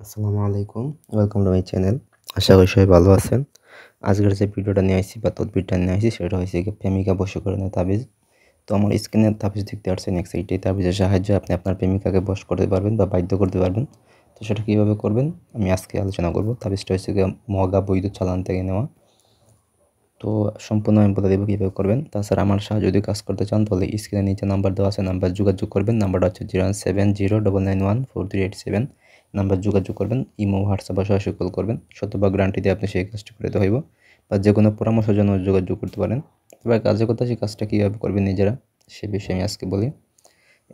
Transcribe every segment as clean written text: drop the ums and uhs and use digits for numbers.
আসসালামু আলাইকুম, welcome to my channel. আশা করি সবাই ভালো আছেন। আজকের যে ভিডিওটা নিয়ে আসছি বা তদবিরটা নিয়ে আসছি সেটা হয়েছে কি প্রেমিকা বশীকরণের তাবিজ। তো আমার স্ক্রিনে তাবিজ দেখতে পাচ্ছেন, এক সাইডে তাবিজের সাহায্যে আপনি আপনার প্রেমিকাকে বশ করতে পারবেন বা বাধ্য করতে পারবেন। তো সেটা কীভাবে করবেন আমি আজকে আলোচনা করব। তাবিজটা হচ্ছে গিয়ে মগা বৈধ চালান থেকে নেওয়া। তো সম্পূর্ণ আমি বলে দেবো কীভাবে করবেন। তাছাড়া আমার সাহায্যে যদি কাজ করতে চান তাহলে স্ক্রিনে নিচে নাম্বার দেওয়া আছে, নাম্বার যোগাযোগ করবেন। নাম্বারটা হচ্ছে 070991438 নাম্বার যোগাযোগ করবেন। ইমো, হোয়াটসঅ্যাপ বা সরাসরি কল করবেন। শতভাগ গ্যারান্টি দিয়ে আপনি সেই কাজটি করে হইব বা যে কোনো পরামর্শের জন্য যোগাযোগ করতে পারেন। এবার কাজের কথা, সেই কাজটা কীভাবে করবেন নিজেরা সে বিষয়ে আমি আজকে বলি।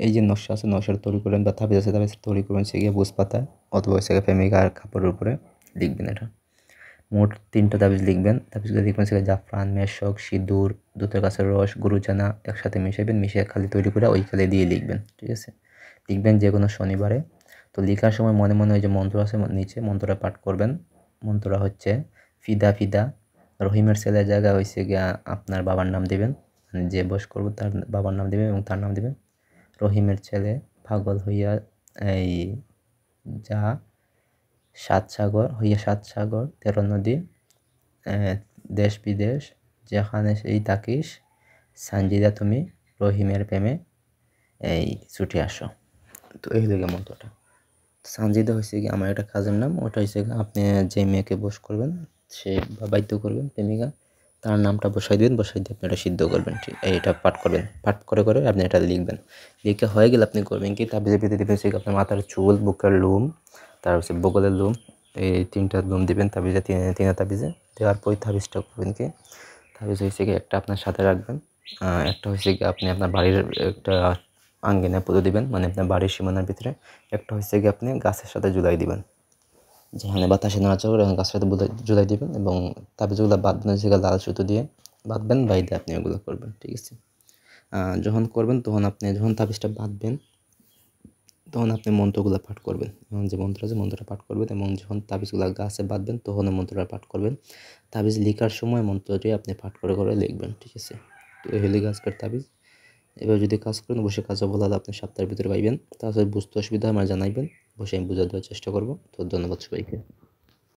এই যে নকশা আছে, নকশাটা তৈরি করবেন বা তাবিজ আছে, তাবিজ তৈরি করবেন সে গিয়ে বুঝ পাতা অথবা সেখানে প্রেমিকার কাপড়ের উপরে লিখবেন। এটা মোট 3টা তাবিজ লিখবেন। তাবিজগুলো লিখবেন সেখানে জাফরান, মেশক, সিঁদুর, দুধের গাছের রস, গরুজানা একসাথে মিশাবেন। মিশিয়ে খালি তৈরি করে ওই খালি দিয়ে লিখবেন। ঠিক আছে, লিখবেন যে কোনো শনিবারে। তো লেখার সময় মনে মনে ওই যে মন্ত্র আছে নিচে, মন্ত্রটা পাঠ করবেন। মন্ত্রটা হচ্ছে ফিদা ফিদা। রহিমের ছেলের জায়গায় হয়েছে গিয়া আপনার বাবার নাম দেবেন, মানে যে বয়স করবো তার বাবার নাম দেবেন এবং তার নাম দেবেন। রহিমের ছেলে পাগল হইয়া এই যা 7 সাগর হইয়া 7 সাগর 13 নদী, দেশ বিদেশ যেখানে সেই থাকিস, সানজিদা তুমি রহিমের প্রেমে এই ছুটে আসো। তো এই হলো মন্ত্রটা। সানজিদা হয়েছে কি আমার একটা কাজের নাম। ওটা হচ্ছে আপনি যে মেয়েকে বশ করবেন, সে বা বাধ্য করবেন প্রেমিকা, তার নামটা বসাই দেবেন। বসাই দিয়ে আপনি এটা সিদ্ধ করবেন। ঠিক এইটা পাঠ করবেন। পাঠ করে করে আপনি এটা লিখবেন। লিখে হয়ে গেলে আপনি করবেন কি, তাবিজের ভিতরে দেবেন সে আপনার মাথার চুল, বুকের লোম, তারপর হচ্ছে বগলের লোম, এই 3টা লোম দিবেন তাবিজে, তিনটা তাবিজে দেওয়ার পরে তাবিজটা করবেন কি, তাবিজ হয়েছে কি একটা আপনার সাথে রাখবেন, একটা হয়েছে কি আপনি আপনার বাড়ির একটা আঙ্গিনায় পুঁতে দিবেন, মানে আপনার বাড়ির সীমানার ভিতরে। একটা হচ্ছে কি আপনি গাছের সাথে ঝুলাই দিবেন, যেখানে বাতাসে নাড়াচাড়া করে গাছের সাথে ঝুলাই দিবেন এবং তাবিজগুলো বাঁধবেন হচ্ছে লাল সুতো দিয়ে বাঁধবেন, বাইরে আপনি ওগুলো করবেন। ঠিক আছে, যখন করবেন তখন আপনি যখন তাবিজটা বাঁধবেন তখন আপনি মন্ত্রগুলো পাঠ করবেন। এবং যে মন্ত্র আছে মন্ত্রটা পাঠ করবেন এবং যখন তাবিজগুলো গাছে বাঁধবেন তখন মন্ত্রটা পাঠ করবেন। তাবিজ লেখার সময় মন্ত্রটি আপনি পাঠ করে করে লিখবেন। ঠিক আছে, তো এই হলো আজকের তাবিজ। এবার যদি কাজ করেন অবশ্যই কাজ ভালো হলে আপনি সপ্তাহের ভিতরে পাইবেন। তাছাড়া বুঝতে অসুবিধা আমার জানাইবেন, অবশ্যই আমি বুঝা দেওয়ার চেষ্টা করবো। তো ধন্যবাদ সবাইকে।